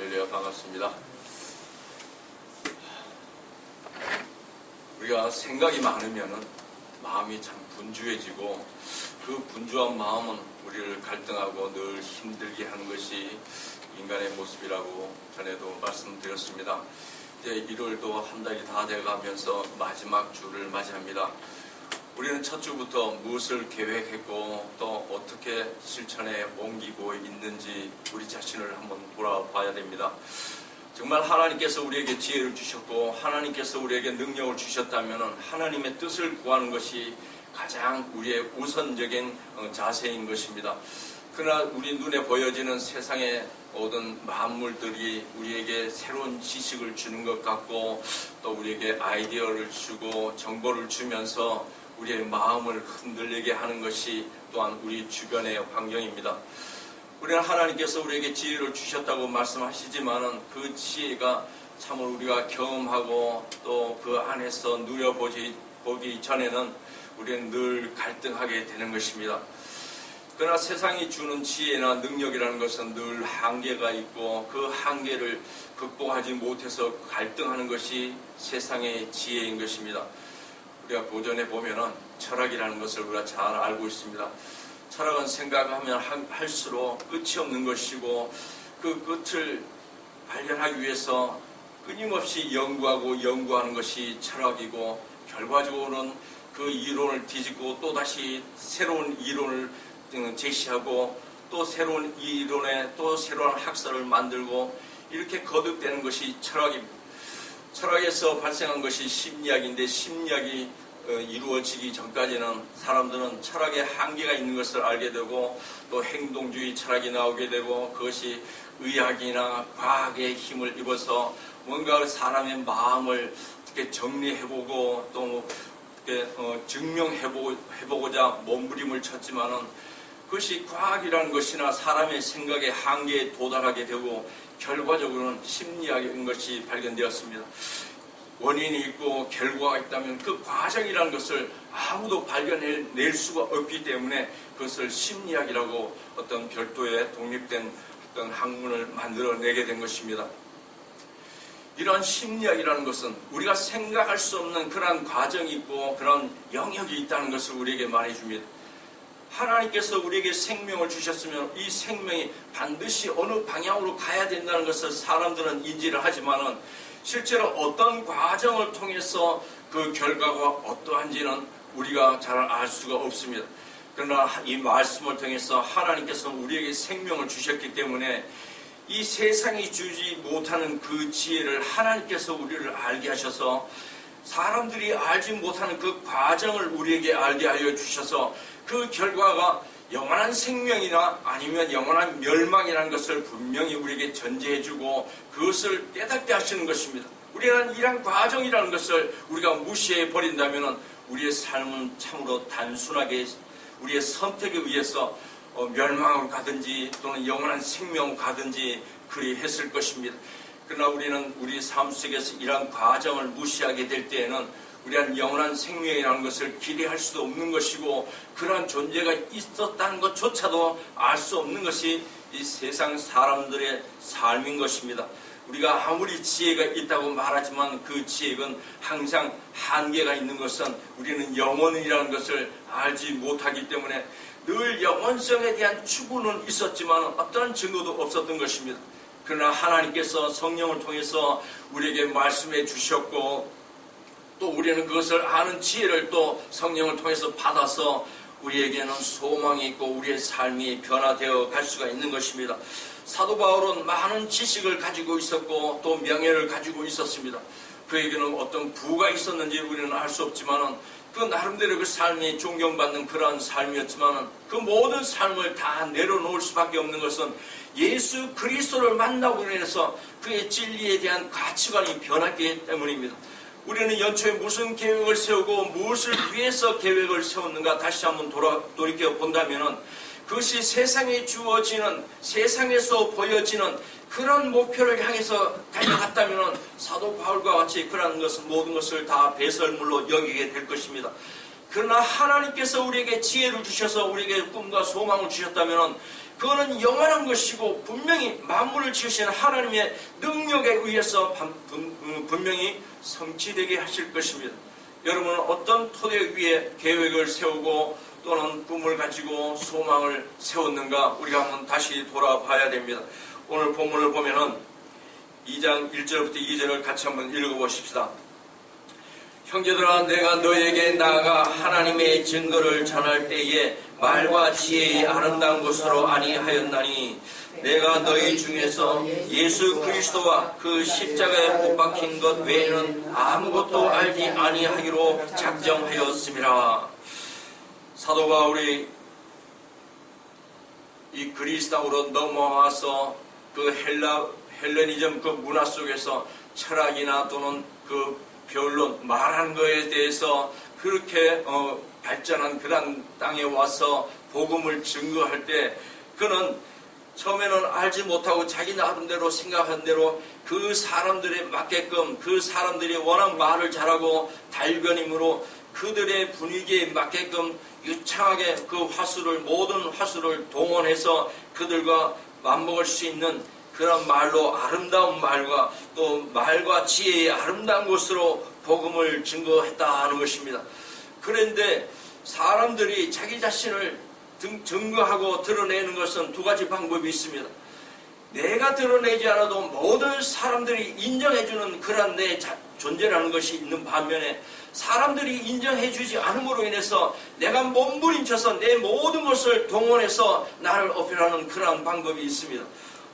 할렐루야, 반갑습니다. 우리가 생각이 많으면 마음이 참 분주해지고, 그 분주한 마음은 우리를 갈등하고 늘 힘들게 하는 것이 인간의 모습이라고 전에도 말씀드렸습니다. 이제 1월도 한 달이 다 돼가면서 마지막 주를 맞이합니다. 우리는 첫 주부터 무엇을 계획했고 또 어떻게 실천에 옮기고 있는지 우리 자신을 한번 돌아봐야 됩니다. 정말 하나님께서 우리에게 지혜를 주셨고 하나님께서 우리에게 능력을 주셨다면 하나님의 뜻을 구하는 것이 가장 우리의 우선적인 자세인 것입니다. 그러나 우리 눈에 보여지는 세상의 모든 만물들이 우리에게 새로운 지식을 주는 것 같고 또 우리에게 아이디어를 주고 정보를 주면서 우리의 마음을 흔들리게 하는 것이 또한 우리 주변의 환경입니다. 우리는 하나님께서 우리에게 지혜를 주셨다고 말씀하시지만은 그 지혜가 참으로 우리가 경험하고 또 그 안에서 누려보기 전에는 우리는 늘 갈등하게 되는 것입니다. 그러나 세상이 주는 지혜나 능력이라는 것은 늘 한계가 있고 그 한계를 극복하지 못해서 갈등하는 것이 세상의 지혜인 것입니다. 우리가 고전에 보면은 철학이라는 것을 우리가 잘 알고 있습니다. 철학은 생각하면 할수록 끝이 없는 것이고 그 끝을 발견하기 위해서 끊임없이 연구하는 것이 철학이고 결과적으로는 그 이론을 뒤집고 또다시 새로운 이론을 제시하고 또 새로운 이론에 또 새로운 학설을 만들고 이렇게 거듭되는 것이 철학입니다. 철학에서 발생한 것이 심리학인데 심리학이 이루어지기 전까지는 사람들은 철학의 한계가 있는 것을 알게 되고 또 행동주의 철학이 나오게 되고 그것이 의학이나 과학의 힘을 입어서 뭔가 사람의 마음을 어떻게 정리해보고 또 증명해보고자 몸부림을 쳤지만은 그것이 과학이라는 것이나 사람의 생각의 한계에 도달하게 되고 결과적으로는 심리학인 것이 발견되었습니다. 원인이 있고 결과가 있다면 그 과정이라는 것을 아무도 발견해낼 수가 없기 때문에 그것을 심리학이라고 어떤 별도의 독립된 어떤 학문을 만들어내게 된 것입니다. 이러한 심리학이라는 것은 우리가 생각할 수 없는 그러한 과정이 있고 그런 영역이 있다는 것을 우리에게 말해줍니다. 하나님께서 우리에게 생명을 주셨으면 이 생명이 반드시 어느 방향으로 가야 된다는 것을 사람들은 인지를 하지만은 실제로 어떤 과정을 통해서 그 결과가 어떠한지는 우리가 잘 알 수가 없습니다. 그러나 이 말씀을 통해서 하나님께서 우리에게 생명을 주셨기 때문에 이 세상이 주지 못하는 그 지혜를 하나님께서 우리를 알게 하셔서 사람들이 알지 못하는 그 과정을 우리에게 알게 하여 주셔서 그 결과가 영원한 생명이나 아니면 영원한 멸망이라는 것을 분명히 우리에게 전제해주고 그것을 깨닫게 하시는 것입니다. 우리는 이러한 과정이라는 것을 우리가 무시해 버린다면 우리의 삶은 참으로 단순하게 우리의 선택에 의해서 멸망으로 가든지 또는 영원한 생명으로 가든지 그리 했을 것입니다. 그러나 우리는 우리 삶 속에서 이러한 과정을 무시하게 될 때에는 우리한 영원한 생명이라는 것을 기대할 수도 없는 것이고 그러한 존재가 있었다는 것조차도 알 수 없는 것이 이 세상 사람들의 삶인 것입니다. 우리가 아무리 지혜가 있다고 말하지만 그 지혜는 항상 한계가 있는 것은 우리는 영원이라는 것을 알지 못하기 때문에 늘 영원성에 대한 추구는 있었지만 어떠한 증거도 없었던 것입니다. 그러나 하나님께서 성령을 통해서 우리에게 말씀해 주셨고 또 우리는 그것을 아는 지혜를 또 성령을 통해서 받아서 우리에게는 소망이 있고 우리의 삶이 변화되어 갈 수가 있는 것입니다. 사도 바울은 많은 지식을 가지고 있었고 또 명예를 가지고 있었습니다. 그에게는 어떤 부가 있었는지 우리는 알 수 없지만 그 나름대로 그 삶이 존경받는 그러한 삶이었지만 그 모든 삶을 다 내려놓을 수밖에 없는 것은 예수 그리스도를 만나고 인해서 그의 진리에 대한 가치관이 변했기 때문입니다. 우리는 연초에 무슨 계획을 세우고 무엇을 위해서 계획을 세웠는가 다시 한번 돌이켜 본다면 그것이 세상에 주어지는 세상에서 보여지는 그런 목표를 향해서 달려갔다면 사도 바울과 같이 그런 것은 모든 것을 다 배설물로 여기게 될 것입니다. 그러나 하나님께서 우리에게 지혜를 주셔서 우리에게 꿈과 소망을 주셨다면 그거는 영원한 것이고 분명히 만물을 지으신 하나님의 능력에 의해서 분명히 성취되게 하실 것입니다. 여러분은 어떤 토대 위에 계획을 세우고 또는 꿈을 가지고 소망을 세웠는가, 우리가 한번 다시 돌아봐야 됩니다. 오늘 본문을 보면은 2장 1절부터 2절을 같이 한번 읽어보십시다. 형제들아, 내가 너에게 나아가 하나님의 증거를 전할 때에 말과 지혜의 아름다운 것으로 아니하였나니 내가 너희 중에서 예수 그리스도와 그 십자가에 못 박힌 것 외에는 아무것도 알지 아니하기로 작정하였음이라. 사도 바울이 이 그리스 땅으로 넘어와서 그 헬레니즘 그 문화 속에서 철학이나 또는 그 변론 말하는 것에 대해서 그렇게 발전한 그런 땅에 와서 복음을 증거할 때 그는 처음에는 알지 못하고 자기 나름대로 생각한 대로 그 사람들에 맞게끔 그 사람들이 워낙 말을 잘하고 달변임으로 그들의 분위기에 맞게끔 유창하게 그 모든 화수를 동원해서 그들과 맞먹을 수 있는 그런 말로 아름다운 말과 또 말과 지혜의 아름다운 것으로 복음을 증거했다는 것입니다. 그런데 사람들이 자기 자신을 증거하고 드러내는 것은 두 가지 방법이 있습니다. 내가 드러내지 않아도 모든 사람들이 인정해주는 그런 내 존재라는 것이 있는 반면에 사람들이 인정해주지 않음으로 인해서 내가 몸부림쳐서 내 모든 것을 동원해서 나를 어필하는 그런 방법이 있습니다.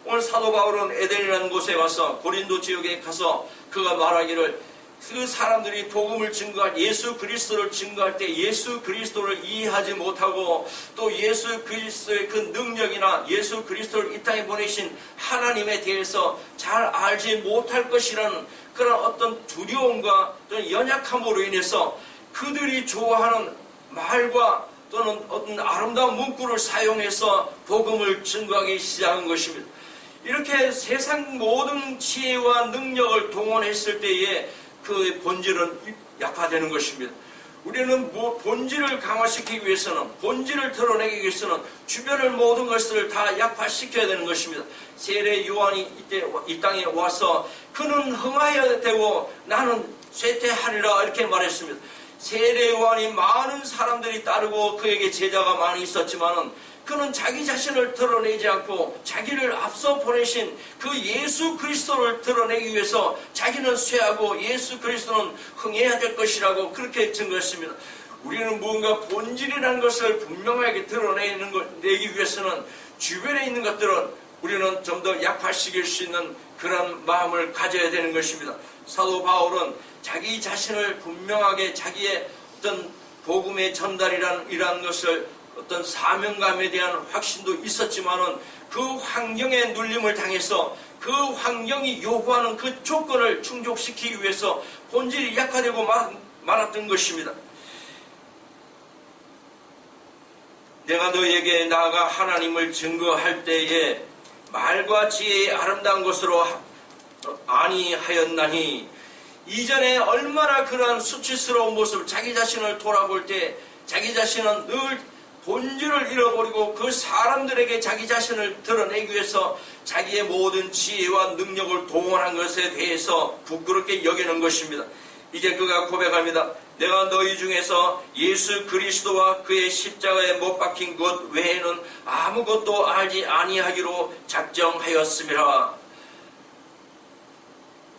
오늘 사도 바울은 에덴이라는 곳에 와서 고린도 지역에 가서 그가 말하기를 그 사람들이 복음을 증거할 예수 그리스도를 증거할 때 예수 그리스도를 이해하지 못하고 또 예수 그리스도의 그 능력이나 예수 그리스도를 이 땅에 보내신 하나님에 대해서 잘 알지 못할 것이라는 그런 어떤 두려움과 또는 연약함으로 인해서 그들이 좋아하는 말과 또는 어떤 아름다운 문구를 사용해서 복음을 증거하기 시작한 것입니다. 이렇게 세상 모든 지혜와 능력을 동원했을 때에 그 본질은 약화되는 것입니다. 우리는 본질을 강화시키기 위해서는, 본질을 드러내기 위해서는 주변의 모든 것을 다 약화시켜야 되는 것입니다. 세례 요한이 이 땅에 와서 그는 흥하여야 되고 나는 쇠퇴하리라 이렇게 말했습니다. 세례 요한이 많은 사람들이 따르고 그에게 제자가 많이 있었지만은 그는 자기 자신을 드러내지 않고 자기를 앞서 보내신 그 예수 그리스도를 드러내기 위해서 자기는 쇠하고 예수 그리스도는 흥해야 될 것이라고 그렇게 증거했습니다. 우리는 무언가 본질이라는 것을 분명하게 드러내기 위해서는 주변에 있는 것들은 우리는 좀 더 약화시킬 수 있는 그런 마음을 가져야 되는 것입니다. 사도 바울은 자기 자신을 분명하게 자기의 어떤 복음의 전달이라는 것을 어떤 사명감에 대한 확신도 있었지만은 그 환경에 눌림을 당해서 그 환경이 요구하는 그 조건을 충족시키기 위해서 본질이 약화되고 말았던 것입니다. 내가 너에게 나아가 하나님을 증거할 때에 말과 지혜의 아름다운 것으로 아니하였나니 이전에 얼마나 그러한 수치스러운 모습 자기 자신을 돌아볼 때 자기 자신은 늘 본질을 잃어버리고 그 사람들에게 자기 자신을 드러내기 위해서 자기의 모든 지혜와 능력을 동원한 것에 대해서 부끄럽게 여기는 것입니다. 이제 그가 고백합니다. 내가 너희 중에서 예수 그리스도와 그의 십자가에 못 박힌 것 외에는 아무것도 알지 아니하기로 작정하였음이라.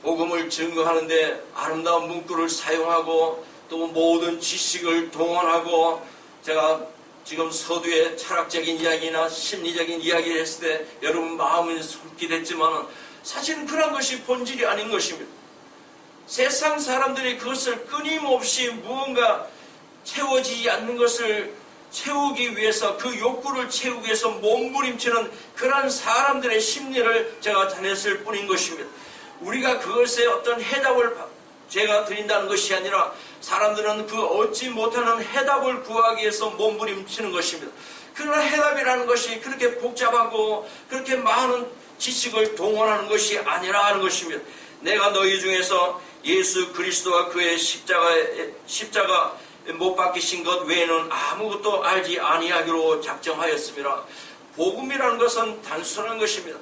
복음을 증거하는데 아름다운 문구를 사용하고 또 모든 지식을 동원하고 제가 지금 서두에 철학적인 이야기나 심리적인 이야기를 했을 때 여러분 마음은 솔깃했지만 사실은 그런 것이 본질이 아닌 것입니다. 세상 사람들이 그것을 끊임없이 무언가 채워지지 않는 것을 채우기 위해서 그 욕구를 채우기 위해서 몸부림치는 그런 사람들의 심리를 제가 전했을 뿐인 것입니다. 우리가 그것에 어떤 해답을 제가 드린다는 것이 아니라 사람들은 그 얻지 못하는 해답을 구하기 위해서 몸부림치는 것입니다. 그러나 해답이라는 것이 그렇게 복잡하고 그렇게 많은 지식을 동원하는 것이 아니라는 것입니다. 내가 너희 중에서 예수 그리스도와 그의 십자가 못 박히신 것 외에는 아무것도 알지 아니하기로 작정하였습니다. 복음이라는 것은 단순한 것입니다.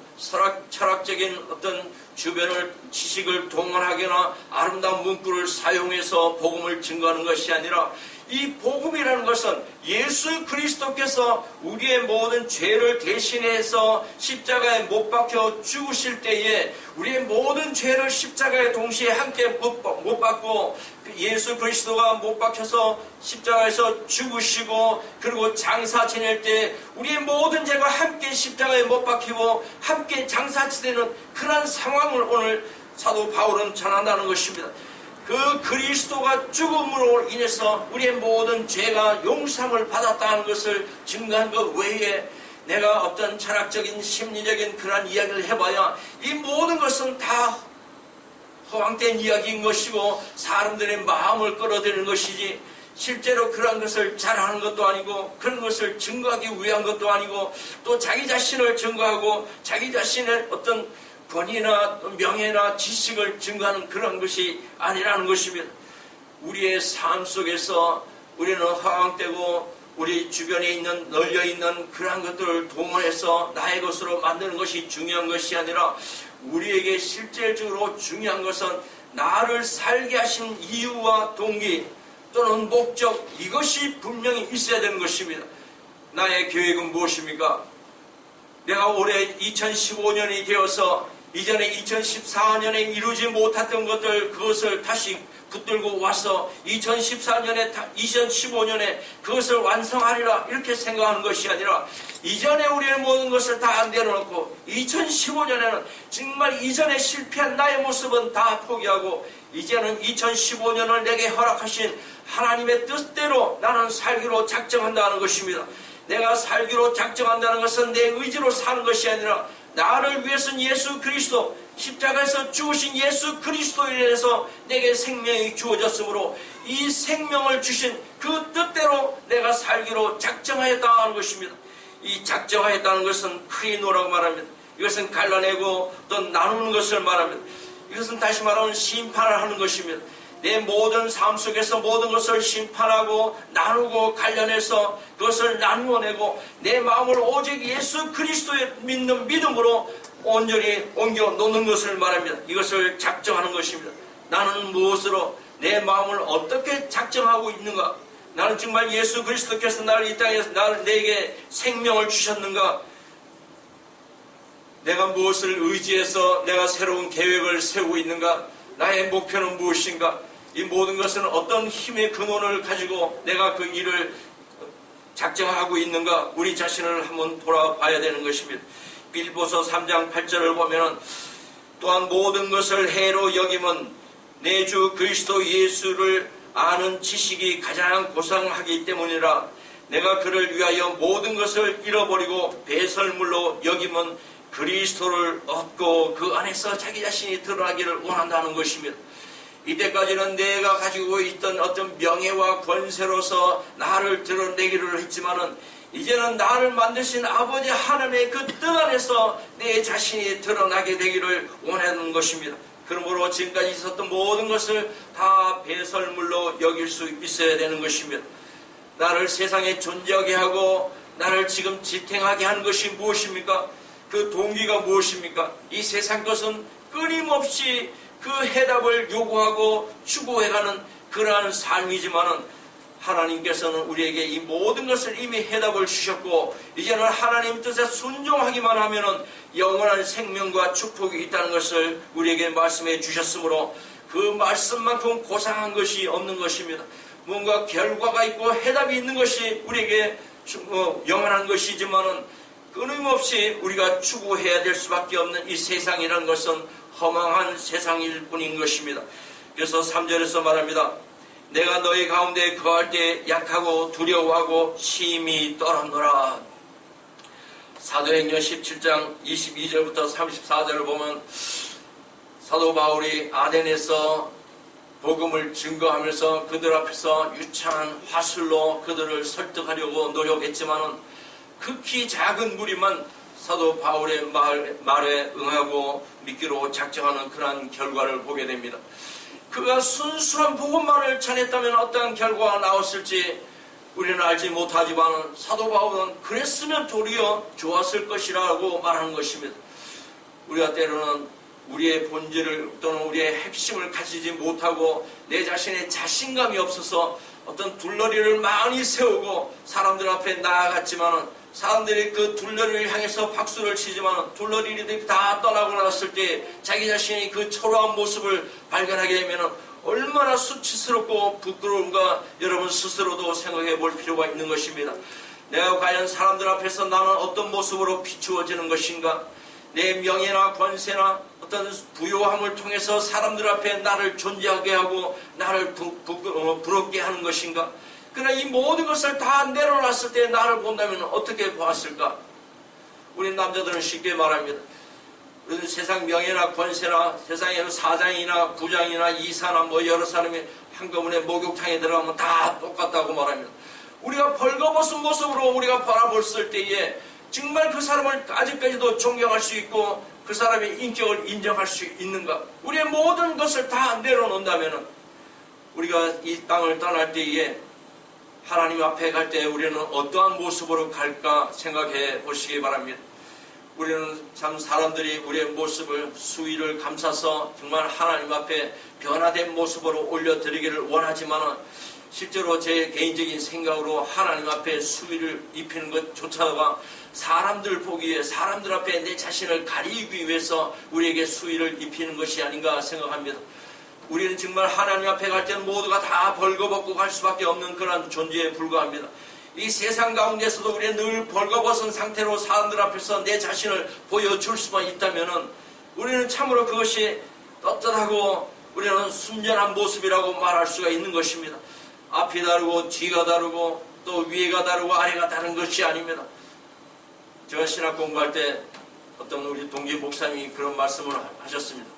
철학적인 어떤 주변을 지식을 동원하거나 아름다운 문구를 사용해서 복음을 증거하는 것이 아니라 이 복음이라는 것은 예수 그리스도께서 우리의 모든 죄를 대신해서 십자가에 못 박혀 죽으실 때에 우리의 모든 죄를 십자가에 동시에 함께 못 박고 예수 그리스도가 못 박혀서 십자가에서 죽으시고 그리고 장사 지낼 때 우리의 모든 죄가 함께 십자가에 못 박히고 함께 장사 지내는 그런 상황을 오늘 사도 바울은 전한다는 것입니다. 그 그리스도가 죽음으로 인해서 우리의 모든 죄가 용서함을 받았다는 것을 증거한 것 외에 내가 어떤 철학적인 심리적인 그런 이야기를 해봐야 이 모든 것은 다 허황된 이야기인 것이고 사람들의 마음을 끌어들이는 것이지 실제로 그런 것을 잘하는 것도 아니고 그런 것을 증거하기 위한 것도 아니고 또 자기 자신을 증거하고 자기 자신의 어떤 권위나 명예나 지식을 증거하는 그런 것이 아니라는 것입니다. 우리의 삶 속에서 우리는 허황되고 우리 주변에 있는 널려있는 그러한 것들을 동원해서 나의 것으로 만드는 것이 중요한 것이 아니라 우리에게 실질적으로 중요한 것은 나를 살게 하신 이유와 동기 또는 목적 이것이 분명히 있어야 되는 것입니다. 나의 계획은 무엇입니까? 내가 올해 2015년이 되어서 이전에 2014년에 이루지 못했던 것들 그것을 다시 붙들고 와서 2015년에 그것을 완성하리라 이렇게 생각하는 것이 아니라 이전에 우리의 모든 것을 다 내려놓고 2015년에는 정말 이전에 실패한 나의 모습은 다 포기하고 이제는 2015년을 내게 허락하신 하나님의 뜻대로 나는 살기로 작정한다는 것입니다. 내가 살기로 작정한다는 것은 내 의지로 사는 것이 아니라 나를 위해서는 예수 그리스도 십자가에서 죽으신 예수 그리스도에 대해서 내게 생명이 주어졌으므로 이 생명을 주신 그 뜻대로 내가 살기로 작정하였다는 것입니다. 이 작정하였다는 것은 크리노라고 말합니다. 이것은 갈라내고 또 나누는 것을 말합니다. 이것은 다시 말하면 심판을 하는 것입니다. 내 모든 삶 속에서 모든 것을 심판하고 나누고 관련해서 그것을 나누어내고 내 마음을 오직 예수 그리스도의 믿는 믿음으로 온전히 옮겨 놓는 것을 말합니다. 이것을 작정하는 것입니다. 나는 무엇으로 내 마음을 어떻게 작정하고 있는가? 나는 정말 예수 그리스도께서 나를 이 땅에서 내게 생명을 주셨는가? 내가 무엇을 의지해서 내가 새로운 계획을 세우고 있는가? 나의 목표는 무엇인가? 이 모든 것은 어떤 힘의 근원을 가지고 내가 그 일을 작정하고 있는가? 우리 자신을 한번 돌아봐야 되는 것입니다. 빌보서 3장 8절을 보면 또한 모든 것을 해로 여김은 내 주 그리스도 예수를 아는 지식이 가장 고상하기 때문이라. 내가 그를 위하여 모든 것을 잃어버리고 배설물로 여김은 그리스도를 얻고 그 안에서 자기 자신이 드러나기를 원한다는 것입니다. 이때까지는 내가 가지고 있던 어떤 명예와 권세로서 나를 드러내기를 했지만은 이제는 나를 만드신 아버지 하나님의 그 뜻 안에서 내 자신이 드러나게 되기를 원하는 것입니다. 그러므로 지금까지 있었던 모든 것을 다 배설물로 여길 수 있어야 되는 것입니다. 나를 세상에 존재하게 하고 나를 지금 지탱하게 하는 것이 무엇입니까? 그 동기가 무엇입니까? 이 세상 것은 끊임없이 그 해답을 요구하고 추구해가는 그러한 삶이지만은 하나님께서는 우리에게 이 모든 것을 이미 해답을 주셨고 이제는 하나님 뜻에 순종하기만 하면은 영원한 생명과 축복이 있다는 것을 우리에게 말씀해 주셨으므로 그 말씀만큼 고상한 것이 없는 것입니다. 뭔가 결과가 있고 해답이 있는 것이 우리에게 영원한 것이지만은 끊임없이 우리가 추구해야 될 수밖에 없는 이 세상이라는 것은 허망한 세상일 뿐인 것입니다. 그래서 3절에서 말합니다. 내가 너희 가운데 거할 때 약하고 두려워하고 심히 떨었노라. 사도행전 17장 22절부터 34절을 보면 사도 바울이 아덴에서 복음을 증거하면서 그들 앞에서 유창한 화술로 그들을 설득하려고 노력했지만은 극히 작은 무리만 사도 바울의 말에 응하고 믿기로 작정하는 그러한 결과를 보게 됩니다. 그가 순수한 복음만을 전했다면 어떠한 결과가 나왔을지 우리는 알지 못하지만 사도 바울은 그랬으면 도리어 좋았을 것이라고 말하는 것입니다. 우리가 때로는 우리의 본질을 또는 우리의 핵심을 가지지 못하고 내 자신의 자신감이 없어서 어떤 둘러리를 많이 세우고 사람들 앞에 나아갔지만 사람들이 그 둘러리를 향해서 박수를 치지만 둘러리들이 다 떠나고 났을 때 자기 자신이 그 초라한 모습을 발견하게 되면 얼마나 수치스럽고 부끄러운가 여러분 스스로도 생각해 볼 필요가 있는 것입니다. 내가 과연 사람들 앞에서 나는 어떤 모습으로 비추어지는 것인가? 내 명예나 권세나 어떤 부요함을 통해서 사람들 앞에 나를 존재하게 하고 나를 부럽게 하는 것인가? 그러나 이 모든 것을 다 내려놨을 때 나를 본다면 어떻게 보았을까? 우리 남자들은 쉽게 말합니다. 우리는 세상 명예나 권세나 세상에 사장이나 부장이나 이사나 여러 사람이 한꺼번에 목욕탕에 들어가면 다 똑같다고 말합니다. 우리가 벌거벗은 모습으로 우리가 바라봤을 때에 정말 그 사람을 아직까지도 존경할 수 있고 그 사람의 인격을 인정할 수 있는가? 우리의 모든 것을 다 내려놓는다면 우리가 이 땅을 떠날 때에 하나님 앞에 갈 때 우리는 어떠한 모습으로 갈까 생각해 보시기 바랍니다. 우리는 참 사람들이 우리의 모습을 수위를 감싸서 정말 하나님 앞에 변화된 모습으로 올려드리기를 원하지만 실제로 제 개인적인 생각으로 하나님 앞에 수위를 입히는 것조차가 사람들 보기에 사람들 앞에 내 자신을 가리기 위해서 우리에게 수위를 입히는 것이 아닌가 생각합니다. 우리는 정말 하나님 앞에 갈 때는 모두가 다 벌거벗고 갈 수밖에 없는 그런 존재에 불과합니다. 이 세상 가운데서도 우리는 늘 벌거벗은 상태로 사람들 앞에서 내 자신을 보여줄 수만 있다면 우리는 참으로 그것이 떳떳하고 우리는 순전한 모습이라고 말할 수가 있는 것입니다. 앞이 다르고 뒤가 다르고 또 위가 다르고 아래가 다른 것이 아닙니다. 제가 신학 공부할 때 어떤 우리 동기 목사님이 그런 말씀을 하셨습니다.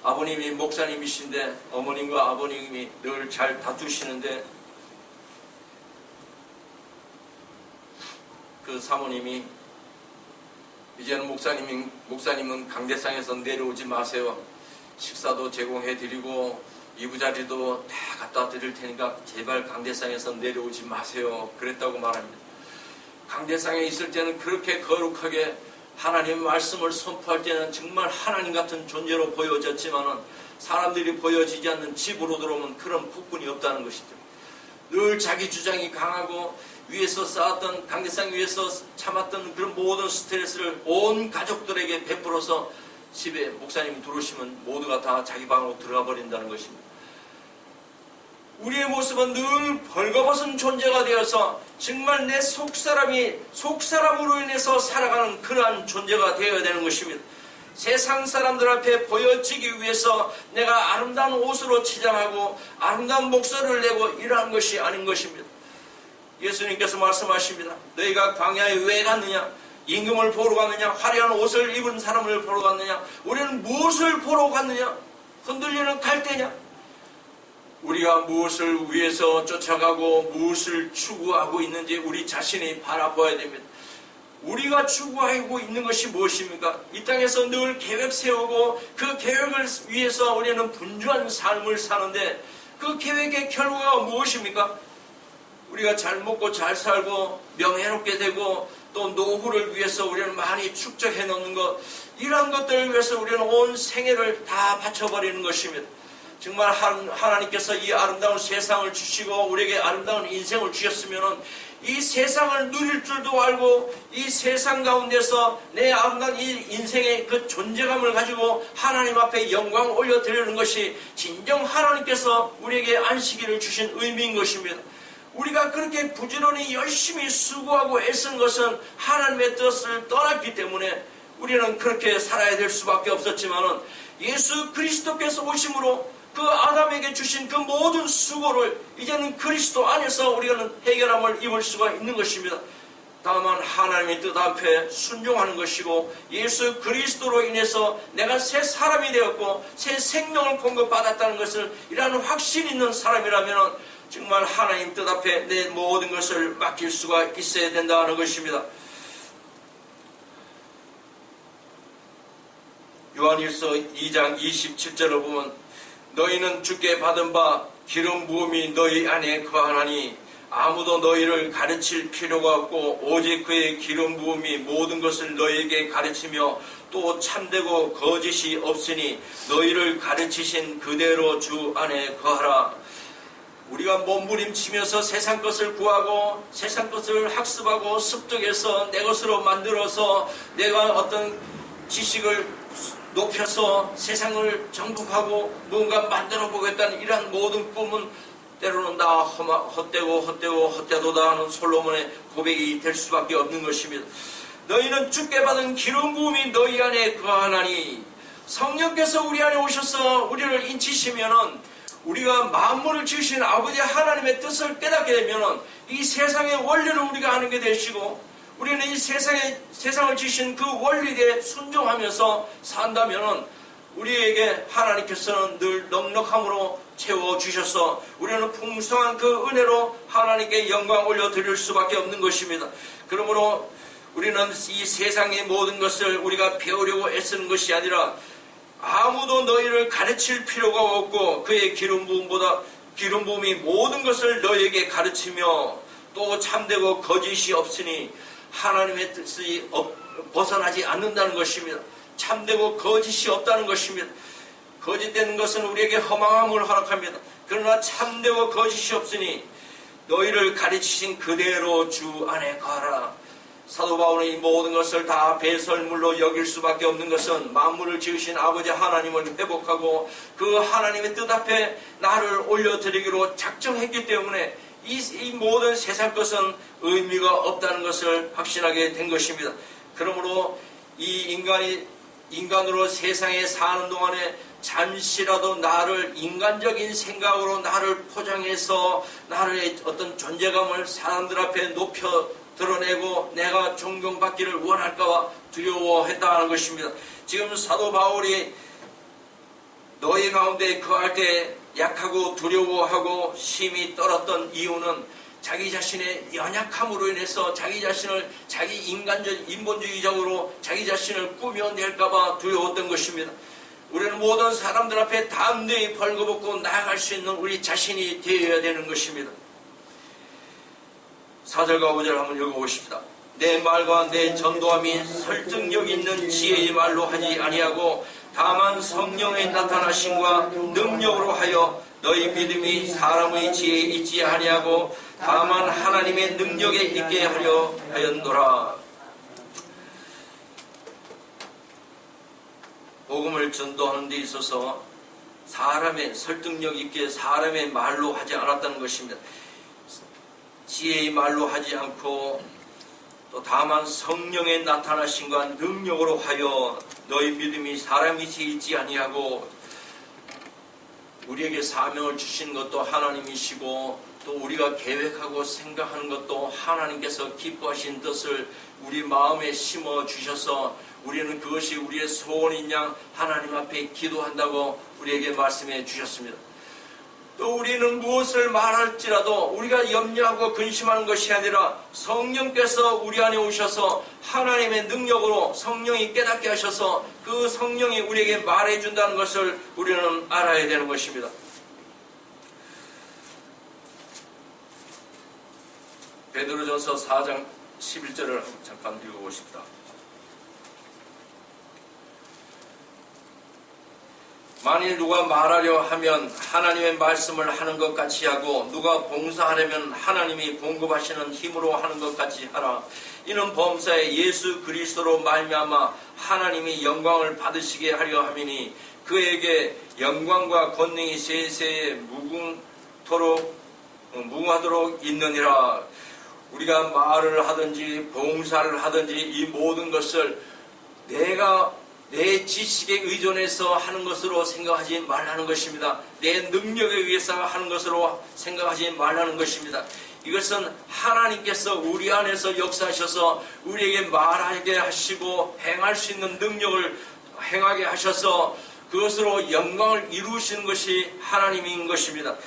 아버님이 목사님이신데 어머님과 아버님이 늘 잘 다투시는데 그 사모님이 이제는 목사님은 강대상에서 내려오지 마세요. 식사도 제공해드리고 이부자리도 다 갖다 드릴 테니까 제발 강대상에서 내려오지 마세요. 그랬다고 말합니다. 강대상에 있을 때는 그렇게 거룩하게 하나님의 말씀을 선포할 때는 정말 하나님 같은 존재로 보여졌지만 사람들이 보여지지 않는 집으로 들어오면 그런 폭군이 없다는 것이죠. 늘 자기 주장이 강하고 위에서 쌓았던 강대상 위에서 참았던 그런 모든 스트레스를 온 가족들에게 베풀어서 집에 목사님이 들어오시면 모두가 다 자기 방으로 들어가 버린다는 것입니다. 우리의 모습은 늘 벌거벗은 존재가 되어서 정말 내 속사람으로 인해서 살아가는 그러한 존재가 되어야 되는 것입니다. 세상 사람들 앞에 보여지기 위해서 내가 아름다운 옷으로 치장하고 아름다운 목소리를 내고 이러한 것이 아닌 것입니다. 예수님께서 말씀하십니다. 너희가 광야에 왜 갔느냐? 임금을 보러 갔느냐? 화려한 옷을 입은 사람을 보러 갔느냐? 우리는 무엇을 보러 갔느냐? 흔들리는 갈대냐? 우리가 무엇을 위해서 쫓아가고 무엇을 추구하고 있는지 우리 자신이 바라봐야 됩니다. 우리가 추구하고 있는 것이 무엇입니까? 이 땅에서 늘 계획 세우고 그 계획을 위해서 우리는 분주한 삶을 사는데 그 계획의 결과가 무엇입니까? 우리가 잘 먹고 잘 살고 명예롭게 되고 또 노후를 위해서 우리는 많이 축적해 놓는 것, 이러한 것들을 위해서 우리는 온 생애를 다 바쳐버리는 것입니다. 정말 하나님께서 이 아름다운 세상을 주시고 우리에게 아름다운 인생을 주셨으면 이 세상을 누릴 줄도 알고 이 세상 가운데서 내 아름다운 이 인생의 그 존재감을 가지고 하나님 앞에 영광을 올려드리는 것이 진정 하나님께서 우리에게 안식일을 주신 의미인 것입니다. 우리가 그렇게 부지런히 열심히 수고하고 애쓴 것은 하나님의 뜻을 떠났기 때문에 우리는 그렇게 살아야 될 수밖에 없었지만 예수 그리스도께서 오심으로 그 아담에게 주신 그 모든 수고를 이제는 그리스도 안에서 우리는 해결함을 입을 수가 있는 것입니다. 다만 하나님의 뜻 앞에 순종하는 것이고 예수 그리스도로 인해서 내가 새 사람이 되었고 새 생명을 공급받았다는 것을 이라는 확신 있는 사람이라면 정말 하나님 뜻 앞에 내 모든 것을 맡길 수가 있어야 된다는 것입니다. 요한일서 2장 27절을 보면 너희는 주께 받은 바 기름 부음이 너희 안에 거하나니 아무도 너희를 가르칠 필요가 없고 오직 그의 기름 부음이 모든 것을 너희에게 가르치며 또 참되고 거짓이 없으니 너희를 가르치신 그대로 주 안에 거하라. 우리가 몸부림치면서 세상 것을 구하고 세상 것을 학습하고 습득해서 내 것으로 만들어서 내가 어떤 지식을 높여서 세상을 정복하고 뭔가 만들어 보겠다는 이러한 모든 꿈은 때로는 다 헛되도다 하는 솔로몬의 고백이 될 수밖에 없는 것입니다. 너희는 주께 받은 기름 부음이 너희 안에 거하나니, 성령께서 우리 안에 오셔서 우리를 인치시면은 우리가 만물을 지으신 아버지 하나님의 뜻을 깨닫게 되면은 이 세상의 원리를 우리가 아는 게 되시고, 우리는 이 세상을 지으신 그 원리에 순종하면서 산다면은 우리에게 하나님께서는 늘 넉넉함으로 채워주셔서 우리는 풍성한 그 은혜로 하나님께 영광 올려드릴 수밖에 없는 것입니다. 그러므로 우리는 이 세상의 모든 것을 우리가 배우려고 애쓰는 것이 아니라 아무도 너희를 가르칠 필요가 없고 그의 기름 부음이 모든 것을 너희에게 가르치며 또 참되고 거짓이 없으니, 하나님의 뜻이 벗어나지 않는다는 것입니다. 참되고 거짓이 없다는 것입니다. 거짓되는 것은 우리에게 허망함을 허락합니다. 그러나 참되고 거짓이 없으니 너희를 가르치신 그대로 주 안에 거하라. 사도 바울은 이 모든 것을 다 배설물로 여길 수밖에 없는 것은 만물을 지으신 아버지 하나님을 회복하고 그 하나님의 뜻 앞에 나를 올려드리기로 작정했기 때문에 이 모든 세상 것은 의미가 없다는 것을 확신하게 된 것입니다. 그러므로 이 인간으로 세상에 사는 동안에 잠시라도 나를 인간적인 생각으로 나를 포장해서 나의 어떤 존재감을 사람들 앞에 높여 드러내고 내가 존경받기를 원할까봐 두려워했다는 것입니다. 지금 사도 바울이 너희 가운데 거할 때 약하고 두려워하고 심히 떨었던 이유는 자기 자신의 연약함으로 인해서 자기 자신을 인본주의적으로 자기 자신을 꾸며낼까봐 두려웠던 것입니다. 우리는 모든 사람들 앞에 담대히 벌거벗고 나아갈 수 있는 우리 자신이 되어야 되는 것입니다. 4절과 5절 한번 읽어보십시다. 내 말과 내 전도함이 설득력 있는 지혜의 말로 하지 아니하고 다만 성령의 나타나심과 능력으로 하여 너희 믿음이 사람의 지혜에 있지 아니하고 다만 하나님의 능력에 있게 하려 하였노라. 복음을 전도하는 데 있어서 사람의 설득력 있게 사람의 말로 하지 않았다는 것입니다. 지혜의 말로 하지 않고 또 다만 성령의 나타나심과 능력으로 하여 너희 믿음이 사람이 있지 아니하고, 우리에게 사명을 주신 것도 하나님이시고 또 우리가 계획하고 생각하는 것도 하나님께서 기뻐하신 뜻을 우리 마음에 심어 주셔서 우리는 그것이 우리의 소원인 양 하나님 앞에 기도한다고 우리에게 말씀해 주셨습니다. 또 우리는 무엇을 말할지라도 우리가 염려하고 근심하는 것이 아니라 성령께서 우리 안에 오셔서 하나님의 능력으로 성령이 깨닫게 하셔서 그 성령이 우리에게 말해준다는 것을 우리는 알아야 되는 것입니다. 베드로전서 4장 11절을 잠깐 읽어보십시다. 만일 누가 말하려 하면 하나님의 말씀을 하는 것 같이 하고 누가 봉사하려면 하나님이 공급하시는 힘으로 하는 것 같이 하라. 이는 범사에 예수 그리스도로 말미암아 하나님이 영광을 받으시게 하려 함이니 그에게 영광과 권능이 세세에 무궁하도록 있느니라. 우리가 말을 하든지 봉사를 하든지 이 모든 것을 내 지식에 의존해서 하는 것으로 생각하지 말라는 것입니다. 내 능력에 의해서 하는 것으로 생각하지 말라는 것입니다. 이것은 하나님께서 우리 안에서 역사하셔서 우리에게 말하게 하시고 행할 수 있는 능력을 행하게 하셔서 그것으로 영광을 이루시는 것이 하나님인 것입니다.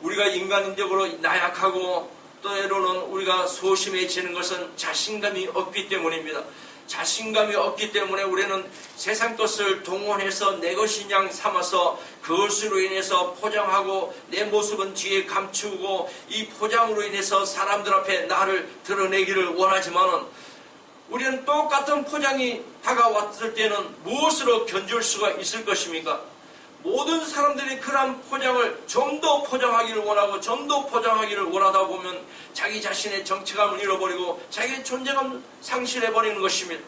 우리가 인간적으로 나약하고 때로는 우리가 소심해지는 것은 자신감이 없기 때문입니다. 자신감이 없기 때문에 우리는 세상 것을 동원해서 내 것인 양 삼아서 그것으로 인해서 포장하고 내 모습은 뒤에 감추고 이 포장으로 인해서 사람들 앞에 나를 드러내기를 원하지만은 우리는 똑같은 포장이 다가왔을 때는 무엇으로 견줄 수가 있을 것입니까? 모든 사람들이 그런 포장을 좀 더 포장하기를 원하고 좀 더 포장하기를 원하다 보면 자기 자신의 정체감을 잃어버리고 자기의 존재감 상실해버리는 것입니다.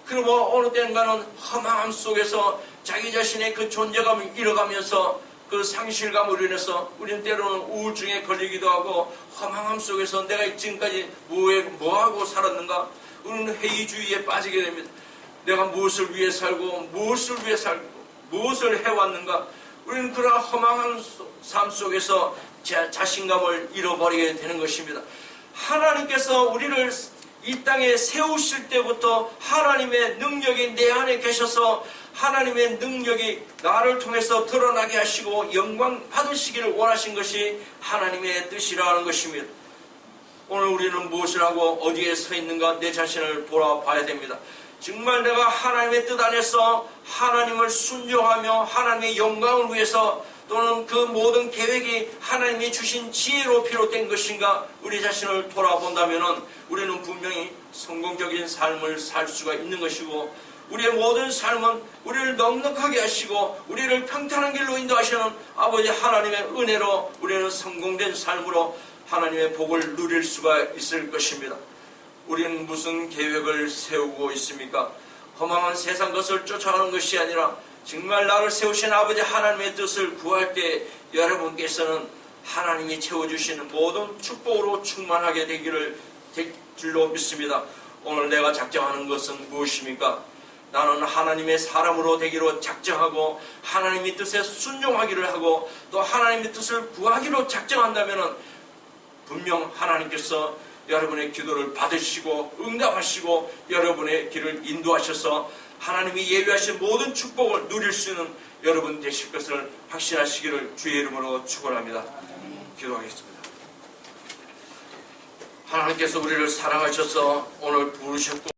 그리고 어느 때인가는 허망함 속에서 자기 자신의 그 존재감을 잃어가면서 그 상실감으로 인해서 우리는 때로는 우울증에 걸리기도 하고 허망함 속에서 내가 지금까지 뭐하고 살았는가? 우리는 회의주의에 빠지게 됩니다. 내가 무엇을 위해 살고 무엇을 해왔는가? 우리는 그러한 허망한 삶 속에서 자신감을 잃어버리게 되는 것입니다. 하나님께서 우리를 이 땅에 세우실 때부터 하나님의 능력이 내 안에 계셔서 하나님의 능력이 나를 통해서 드러나게 하시고 영광 받으시기를 원하신 것이 하나님의 뜻이라는 것입니다. 오늘 우리는 무엇을 하고 어디에 서 있는가 내 자신을 돌아봐야 됩니다. 정말 내가 하나님의 뜻 안에서 하나님을 순종하며 하나님의 영광을 위해서 또는 그 모든 계획이 하나님이 주신 지혜로 비롯된 것인가 우리 자신을 돌아본다면 우리는 분명히 성공적인 삶을 살 수가 있는 것이고 우리의 모든 삶은 우리를 넉넉하게 하시고 우리를 평탄한 길로 인도하시는 아버지 하나님의 은혜로 우리는 성공된 삶으로 하나님의 복을 누릴 수가 있을 것입니다. 우리는 무슨 계획을 세우고 있습니까? 허망한 세상 것을 쫓아가는 것이 아니라 정말 나를 세우신 아버지 하나님의 뜻을 구할 때 여러분께서는 하나님이 채워주시는 모든 축복으로 충만하게 되기를 될 줄로 믿습니다. 오늘 내가 작정하는 것은 무엇입니까? 나는 하나님의 사람으로 되기로 작정하고 하나님의 뜻에 순종하기를 하고 또 하나님의 뜻을 구하기로 작정한다면 분명 하나님께서 여러분의 기도를 받으시고 응답하시고 여러분의 길을 인도하셔서 하나님이 예비하신 모든 축복을 누릴 수 있는 여러분 되실 것을 확신하시기를 주의 이름으로 축원합니다. 기도하겠습니다. 하나님께서 우리를 사랑하셔서 오늘 부르셨고